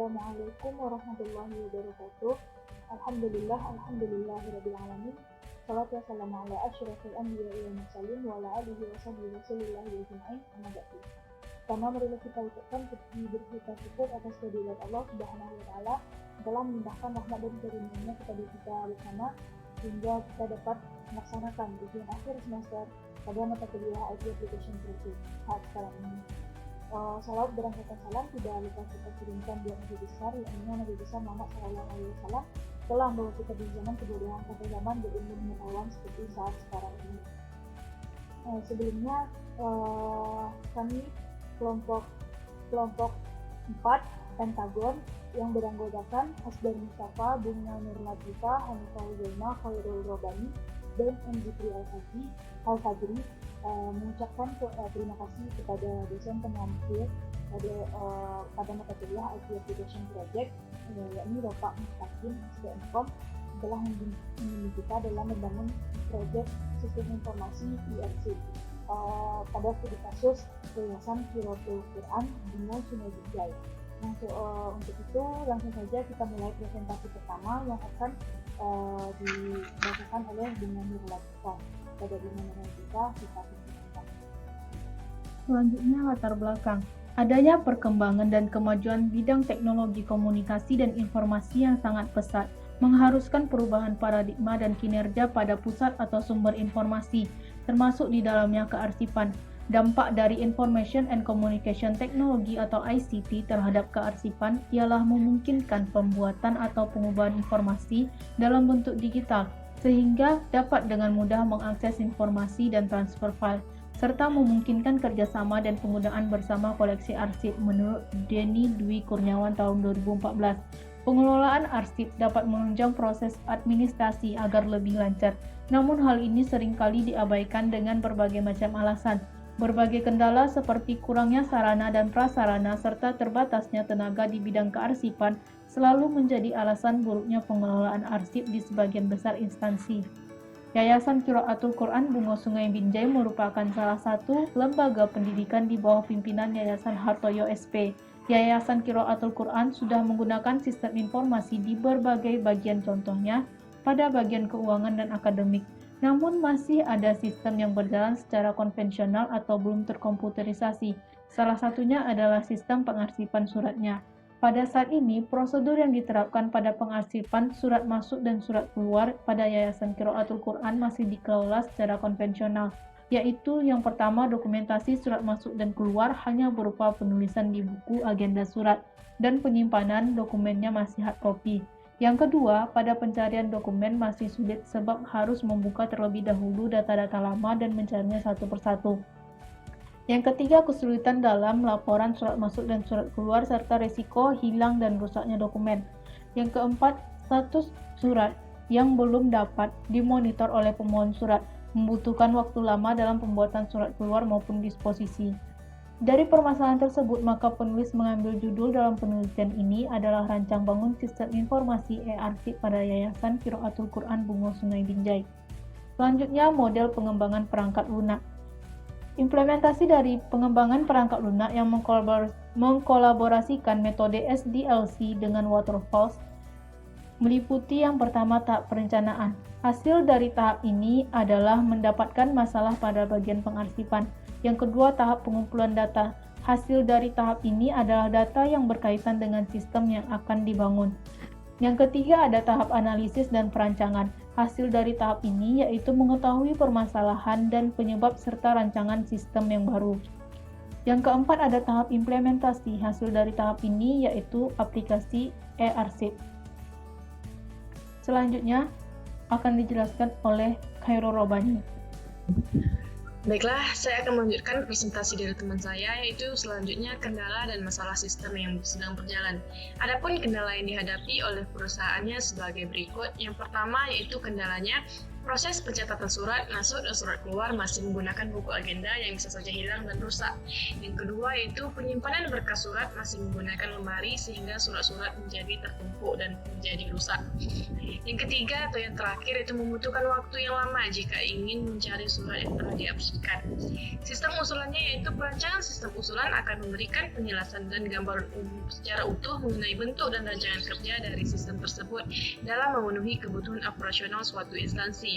Assalamualaikum warahmatullahi wabarakatuh. Alhamdulillahirabbil alamin. Shalatu wassalamu ala asyrafil anbiya'i wal mursalin wa ala alihi wa sahbihi wasallam ajma'in. Amma ba'du. Pertama, marilah kita ucapkan bersyukur atas kehadiran Allah Subhanahu wa taala telah melimpahkan rahmat dan karunia-Nya kepada kita bersama sehingga kita dapat melaksanakan ujian akhir semester pada mata kuliah IT Application Project saat sekarang ini. Salawat berangkatkan salam tidak lupa kita kirimkan buat Nabi besar, yakni Nabi besar Muhammad SAW telah membawa kita di zaman kebodohan sampai zaman berilmu pengetahuan seperti saat sekarang ini. Sebelumnya kami kelompok 4 Pentagon yang beranggotakan Asdar Mustafa, Bunga Nur Latifah, Hanifah Huzaima, Khairul Robani, dan MG3 Al-Fadri mengucapkan terima kasih kepada dosen penyampaian pada mata kuliah IT Application Project, yakni Bapak Mustaqim SDMkom, telah membimbing kita dalam membangun proyek sistem informasi IRC pada studi kasus Yayasan Qiraatul Quran Bungo Sungai Binjai. Untuk itu langsung saja kita mulai presentasi pertama yang akan dibacakan oleh Bunga Nur Latifah. Pada Bunga Nur Latifah kita persilakan. Selanjutnya latar belakang. Adanya perkembangan dan kemajuan bidang teknologi komunikasi dan informasi yang sangat pesat mengharuskan perubahan paradigma dan kinerja pada pusat atau sumber informasi, termasuk di dalamnya kearsipan. Dampak dari Information and Communication Technology atau ICT terhadap kearsipan ialah memungkinkan pembuatan atau pengubahan informasi dalam bentuk digital, sehingga dapat dengan mudah mengakses informasi dan transfer file, serta memungkinkan kerjasama dan penggunaan bersama koleksi arsip menurut Denny Dwi Kurniawan tahun 2014. Pengelolaan arsip dapat menunjang proses administrasi agar lebih lancar, namun hal ini seringkali diabaikan dengan berbagai macam alasan. Berbagai kendala seperti kurangnya sarana dan prasarana serta terbatasnya tenaga di bidang kearsipan selalu menjadi alasan buruknya pengelolaan arsip di sebagian besar instansi. Yayasan Qiraatul Quran Bungo Sungai Binjai merupakan salah satu lembaga pendidikan di bawah pimpinan Yayasan Hartoyo SP. Yayasan Qiraatul Quran sudah menggunakan sistem informasi di berbagai bagian, contohnya pada bagian keuangan dan akademik. Namun masih ada sistem yang berjalan secara konvensional atau belum terkomputerisasi. Salah satunya adalah sistem pengarsipan suratnya. Pada saat ini, prosedur yang diterapkan pada pengarsipan surat masuk dan surat keluar pada Yayasan Qiraatul Quran masih dikelola secara konvensional, yaitu yang pertama, dokumentasi surat masuk dan keluar hanya berupa penulisan di buku agenda surat, dan penyimpanan dokumennya masih hard copy. Yang kedua, pada pencarian dokumen masih sulit sebab harus membuka terlebih dahulu data-data lama dan mencarinya satu persatu. Yang ketiga, kesulitan dalam laporan surat masuk dan surat keluar serta risiko hilang dan rusaknya dokumen. Yang keempat, status surat yang belum dapat dimonitor oleh pemohon surat, membutuhkan waktu lama dalam pembuatan surat keluar maupun disposisi. Dari permasalahan tersebut, maka penulis mengambil judul dalam penelitian ini adalah Rancang Bangun Sistem Informasi e-Arsip pada Yayasan Qiraatul Quran Bungo Sungai Binjai. Selanjutnya, model pengembangan perangkat lunak. Implementasi dari pengembangan perangkat lunak yang mengkolaborasikan metode SDLC dengan Waterfalls meliputi yang pertama tahap perencanaan. Hasil dari tahap ini adalah mendapatkan masalah pada bagian pengarsipan. Yang kedua, tahap pengumpulan data. Hasil dari tahap ini adalah data yang berkaitan dengan sistem yang akan dibangun. Yang ketiga, ada tahap analisis dan perancangan. Hasil dari tahap ini yaitu mengetahui permasalahan dan penyebab serta rancangan sistem yang baru. Yang keempat, ada tahap implementasi. Hasil dari tahap ini yaitu aplikasi e-arsip. Selanjutnya akan dijelaskan oleh Khairul Robani. Baiklah, saya akan melanjutkan presentasi dari teman saya, yaitu selanjutnya kendala dan masalah sistem yang sedang berjalan. Adapun kendala yang dihadapi oleh perusahaannya sebagai berikut. Yang pertama yaitu kendalanya Proses pencatatan surat masuk dan surat keluar masih menggunakan buku agenda yang bisa saja hilang dan rusak. Yang kedua yaitu penyimpanan berkas surat masih menggunakan lemari sehingga surat-surat menjadi tertumpuk dan menjadi rusak. Yang ketiga atau yang terakhir itu membutuhkan waktu yang lama jika ingin mencari surat yang telah diabsenkan. Sistem usulannya yaitu perancangan sistem usulan akan memberikan penjelasan dan gambaran umum secara utuh mengenai bentuk dan rancangan kerja dari sistem tersebut dalam memenuhi kebutuhan operasional suatu instansi.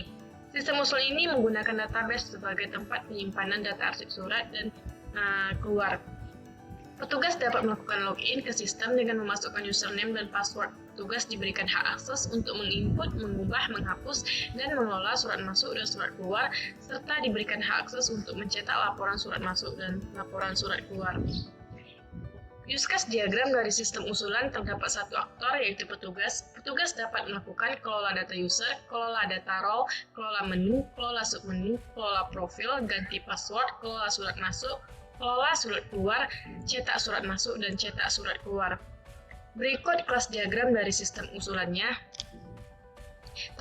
Sistem usul ini menggunakan database sebagai tempat penyimpanan data arsip surat dan keluar. Petugas dapat melakukan login ke sistem dengan memasukkan username dan password. Petugas diberikan hak akses untuk menginput, mengubah, menghapus, dan mengelola surat masuk dan surat keluar, serta diberikan hak akses untuk mencetak laporan surat masuk dan laporan surat keluar. Use case diagram dari sistem usulan terdapat satu aktor yaitu petugas. Petugas dapat melakukan kelola data user, kelola data role, kelola menu, kelola submenu, kelola profil, ganti password, kelola surat masuk, kelola surat keluar, cetak surat masuk, dan cetak surat keluar. Berikut kelas diagram dari sistem usulannya.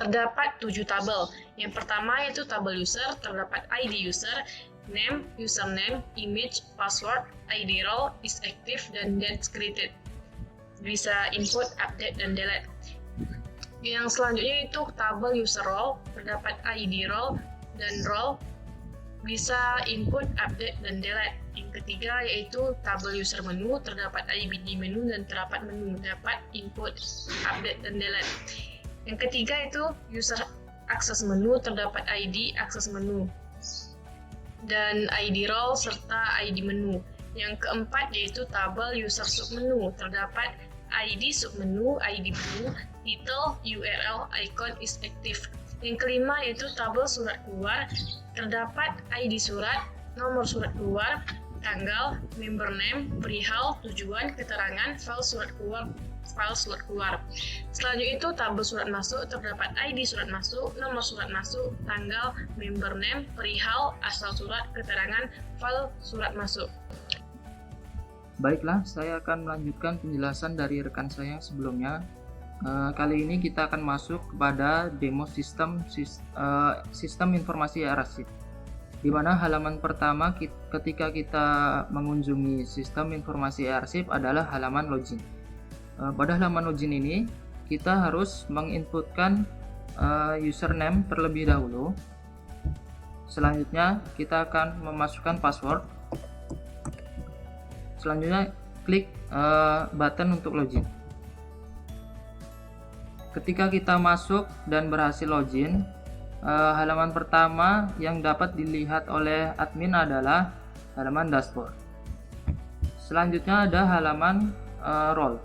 Terdapat 7 tabel. Yang pertama yaitu tabel user, terdapat ID user, name, username, image, password, ID role, is active, dan dates created. Bisa input, update, dan delete. Yang selanjutnya itu tabel user role, terdapat ID role dan role, bisa input, update, dan delete. Yang ketiga yaitu tabel user menu, terdapat ID menu dan terdapat menu, dapat input, update, dan delete. Yang ketiga itu user akses menu, terdapat ID akses menu dan ID role serta ID menu. Yang keempat yaitu tabel user submenu, terdapat ID submenu, ID menu, title, URL, icon, is active. Yang kelima yaitu tabel surat keluar, terdapat ID surat, nomor surat keluar, tanggal, member name, perihal, tujuan, keterangan, file surat keluar. Selanjutnya itu tabel surat masuk, terdapat ID surat masuk, nomor surat masuk, tanggal, member name, perihal, asal surat, keterangan, file surat masuk. Baiklah, saya akan melanjutkan penjelasan dari rekan saya yang sebelumnya. Kali ini kita akan masuk kepada demo sistem informasi arsip, di mana halaman pertama ketika kita mengunjungi sistem informasi arsip adalah halaman login. Pada halaman login ini kita harus menginputkan username terlebih dahulu. Selanjutnya kita akan memasukkan password. Selanjutnya klik button untuk login. Ketika kita masuk dan berhasil login, halaman pertama yang dapat dilihat oleh admin adalah halaman dashboard. Selanjutnya ada halaman role.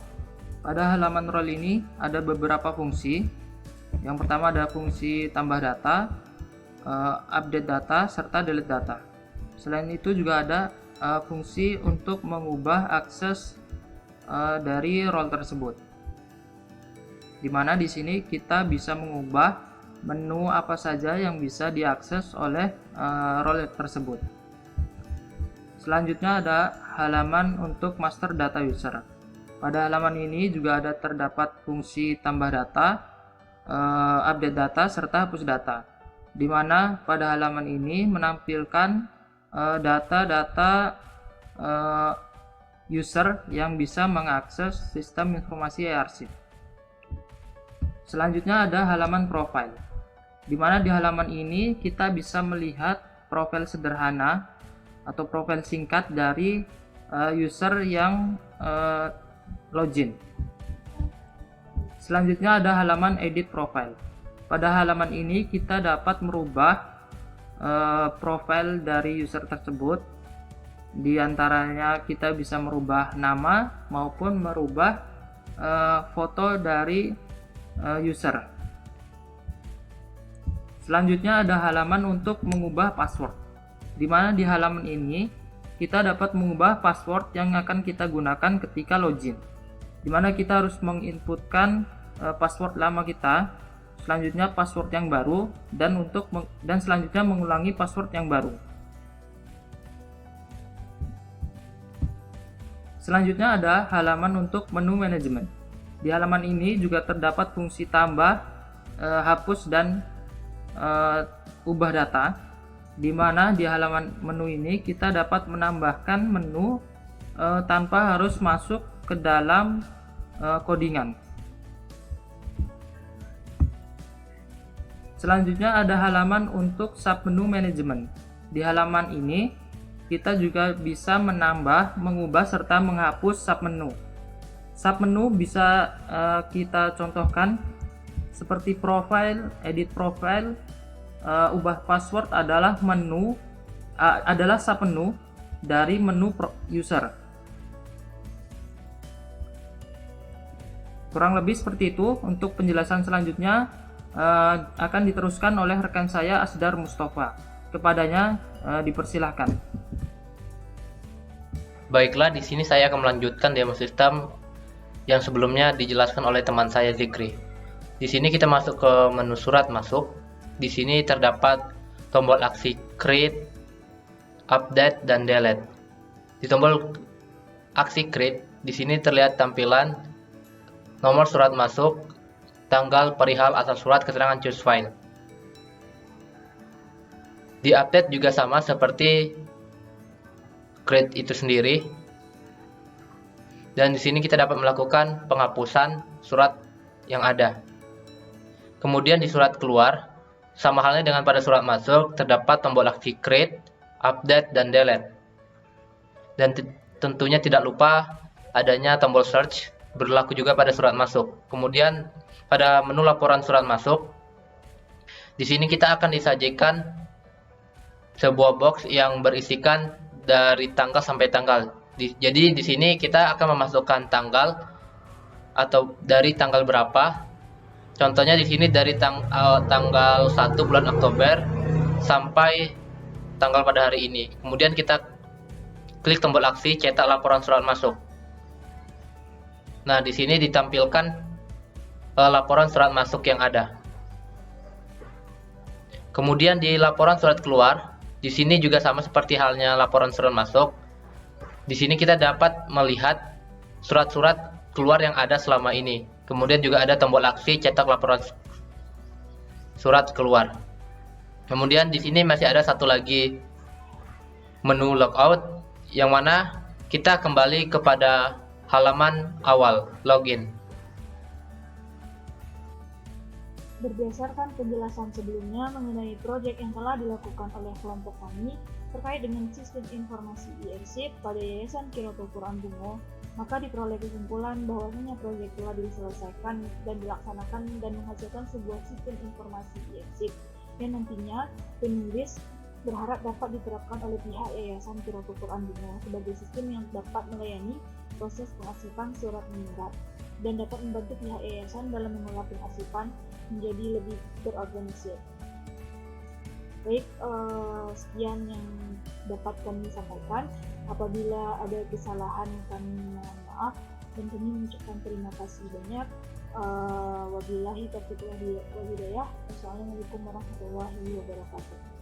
Pada halaman role ini ada beberapa fungsi. Yang pertama ada fungsi tambah data, update data, serta delete data. Selain itu juga ada fungsi untuk mengubah akses dari role tersebut. Di mana di sini kita bisa mengubah menu apa saja yang bisa diakses oleh role tersebut. Selanjutnya ada halaman untuk master data user. Pada halaman ini juga ada terdapat fungsi tambah data, update data, serta hapus data. Di mana pada halaman ini menampilkan data-data user yang bisa mengakses sistem informasi arsip. Selanjutnya ada halaman profile, di mana di halaman ini kita bisa melihat profil sederhana atau profil singkat dari user yang login. Selanjutnya ada halaman edit profile. Pada halaman ini kita dapat merubah profil dari user tersebut. Di antaranya kita bisa merubah nama maupun merubah foto dari user. Selanjutnya ada halaman untuk mengubah password, di mana di halaman ini kita dapat mengubah password yang akan kita gunakan ketika login, di mana kita harus menginputkan password lama kita, selanjutnya password yang baru, dan selanjutnya mengulangi password yang baru. Selanjutnya ada halaman untuk menu manajemen. Di halaman ini juga terdapat fungsi tambah, hapus, dan ubah data, di mana di halaman menu ini kita dapat menambahkan menu tanpa harus masuk ke dalam codingan. Selanjutnya ada halaman untuk submenu manajemen. Di halaman ini kita juga bisa menambah, mengubah serta menghapus submenu. Submenu bisa kita contohkan seperti profile, edit profile, ubah password adalah submenu dari menu user. Kurang lebih seperti itu. Untuk penjelasan selanjutnya akan diteruskan oleh rekan saya Asdar Mustafa. Kepadanya dipersilahkan. Baiklah, di sini saya akan melanjutkan demo sistem yang sebelumnya dijelaskan oleh teman saya Zikri. Di sini kita masuk ke menu surat masuk. Di sini terdapat tombol aksi create, update, dan delete. Di tombol aksi create, di sini terlihat tampilan nomor surat masuk, tanggal, perihal, asal surat, keterangan choose file. Di update juga sama seperti create itu sendiri. Dan di sini kita dapat melakukan penghapusan surat yang ada. Kemudian di surat keluar, sama halnya dengan pada surat masuk, terdapat tombol aksi create, update, dan delete. Dan tentunya tidak lupa adanya tombol search, berlaku juga pada surat masuk. Kemudian pada menu laporan surat masuk, di sini kita akan disajikan sebuah box yang berisikan dari tanggal sampai tanggal. Jadi di sini kita akan memasukkan tanggal atau dari tanggal berapa. Contohnya di sini dari tanggal 1 bulan Oktober sampai tanggal pada hari ini. Kemudian kita klik tombol aksi cetak laporan surat masuk. Nah, di sini ditampilkan laporan surat masuk yang ada. Kemudian di laporan surat keluar, di sini juga sama seperti halnya laporan surat masuk. Di sini kita dapat melihat surat-surat keluar yang ada selama ini. Kemudian juga ada tombol aksi cetak laporan surat keluar. Kemudian di sini masih ada satu lagi menu logout, yang mana kita kembali kepada halaman awal, login. Berdasarkan penjelasan sebelumnya mengenai proyek yang telah dilakukan oleh kelompok kami terkait dengan sistem informasi e-arsip pada Yayasan Qiraatul Quran Bungo, maka diperoleh kesimpulan bahwasanya proyek telah diselesaikan dan dilaksanakan dan menghasilkan sebuah sistem informasi e-arsip yang nantinya penulis berharap dapat diterapkan oleh pihak Yayasan Qiraatul Quran Bungo sebagai sistem yang dapat melayani proses pengarsipan surat menyurat dan dapat membantu pihak yayasan dalam mengelola pengarsipan menjadi lebih terorganisir. Baik, sekian yang dapat kami sampaikan. Apabila ada kesalahan kami mohon maaf dan kami mengucapkan terima kasih banyak. Wabillahi taufiq wal hidayah. Wassalamualaikum warahmatullahi wabarakatuh.